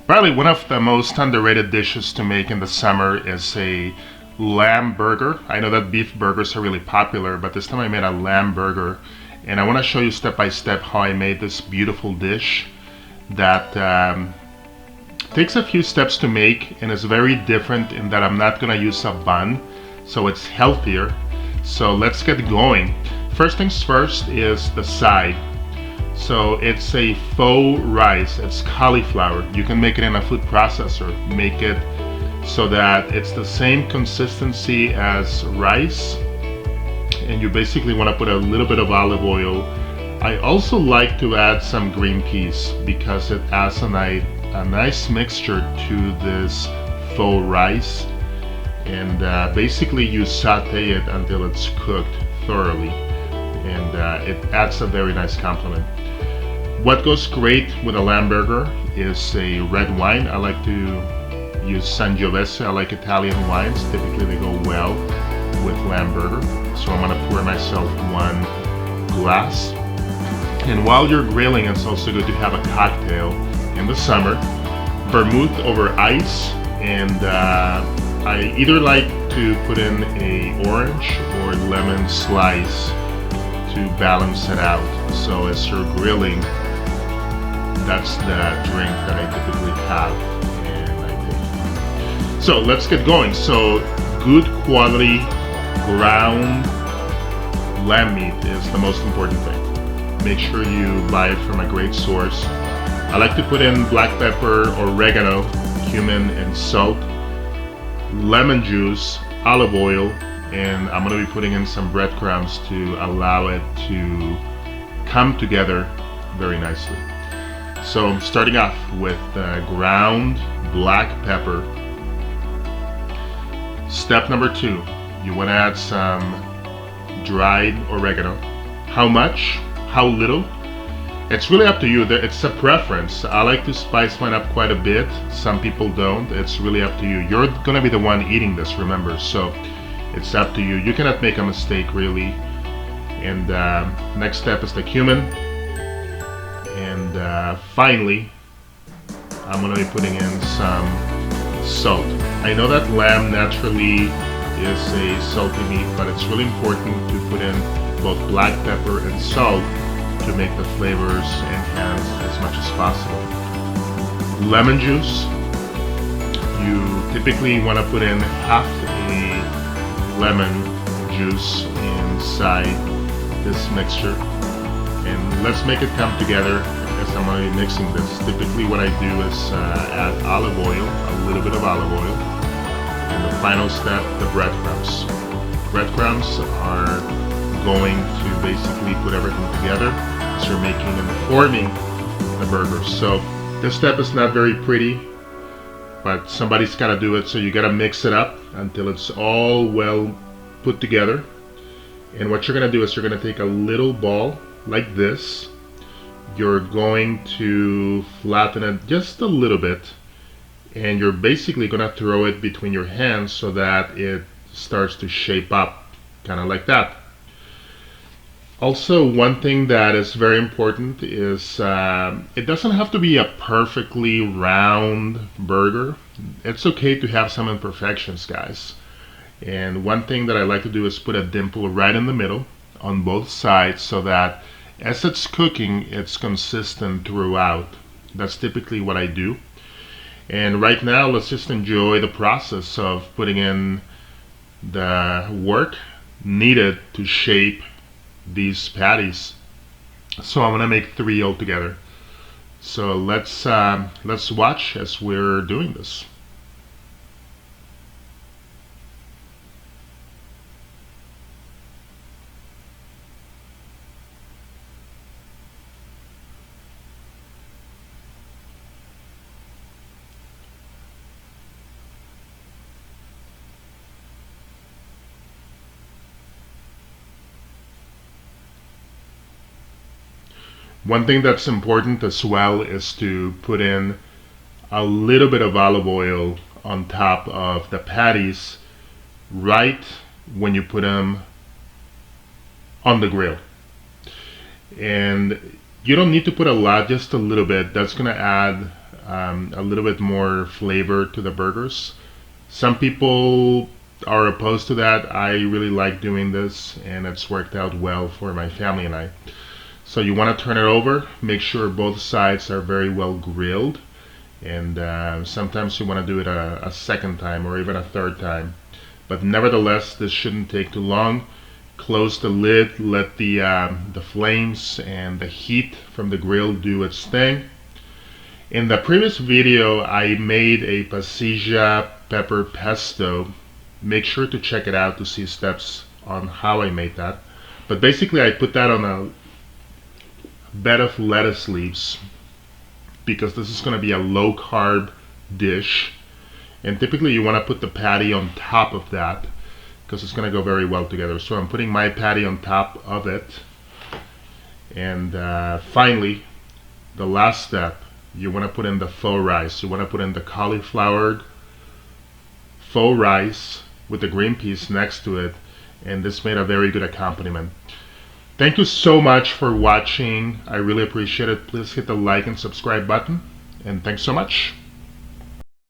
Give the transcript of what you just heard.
Probably one of the most underrated dishes to make in the summer is a lamb burger. I know that beef burgers are really popular, but this time I made a lamb burger, and I want to show you step by step how I made this beautiful dish that takes a few steps to make and is very different in that I'm not gonna use a bun, so it's healthier. So let's get going. First things first is the side. So it's a faux rice. It's cauliflower. You can make it in a food processor. Make it so that it's the same consistency as rice, and you basically want to put a little bit of olive oil. I also like to add some green peas because it adds a nice mixture to this faux rice, and basically you saute it until it's cooked thoroughly, and it adds a very nice complement. What goes great with a lamb burger is a red wine. I like to use Sangiovese. I like Italian wines. Typically they go well with lamb burger. So I'm gonna pour myself one glass. And while you're grilling, it's also good to have a cocktail in the summer. Vermouth over ice, and I either like to put in a orange or lemon slice to balance it out. So as you're grilling, that's the drink that I typically have, and I take. So let's get going. So good quality ground lamb meat is the most important thing. Make sure you buy it from a great source. I like to put in black pepper, oregano, cumin, and salt, lemon juice, olive oil, and I'm going to be putting in some breadcrumbs to allow it to come together very nicely. So I'm starting off with ground black pepper. Step number 2, you want to add some dried oregano. How much? How little? It's really up to you. It's a preference. I like to spice mine up quite a bit. Some people don't. It's really up to you. You're gonna be the one eating this, remember, so it's up to you. You cannot make a mistake, really. And next step is the cumin. And finally, I'm gonna be putting in some salt. I know that lamb naturally is a salty meat, but it's really important to put in both black pepper and salt to make the flavors enhance as much as possible. Lemon juice. You typically want to put in half a lemon juice inside this mixture. And let's make it come together as I'm going to be mixing this. Typically what I do is add olive oil, a little bit of olive oil. And the final step, the breadcrumbs. Breadcrumbs are going to basically put everything together as you're making and forming the burger. So this step is not very pretty, but somebody's got to do it, so you got to mix it up until it's all well put together. And what you're going to do is you're going to take a little ball like this. You're going to flatten it just a little bit, and you're basically going to throw it between your hands so that it starts to shape up, kind of like that. Also, one thing that is very important is it doesn't have to be a perfectly round burger. It's okay to have some imperfections, guys. And one thing that I like to do is put a dimple right in the middle on both sides so that as it's cooking, it's consistent throughout. That's typically what I do. And right now, let's just enjoy the process of putting in the work needed to shape these patties. So I'm gonna make 3 altogether. So let's watch as we're doing this. One thing that's important as well is to put in a little bit of olive oil on top of the patties right when you put them on the grill. And you don't need to put a lot, just a little bit. That's going to add a little bit more flavor to the burgers. Some people are opposed to that. I really like doing this, and it's worked out well for my family and I. So you want to turn it over, make sure both sides are very well grilled, and sometimes you want to do it a second time or even a third time. But nevertheless, this shouldn't take too long. Close the lid, let the flames and the heat from the grill do its thing. In the previous video, I made a pasilla pepper pesto. Make sure to check it out to see steps on how I made that. But basically, I put that on a bed of lettuce leaves because this is going to be a low carb dish, and typically you want to put the patty on top of that because it's going to go very well together. So I'm putting my patty on top of it, and finally the last step, you want to put in the faux rice. You want to put in the cauliflower faux rice with the green peas next to it, and this made a very good accompaniment. Thank you so much for watching. I really appreciate it. Please hit the like and subscribe button, and thanks so much.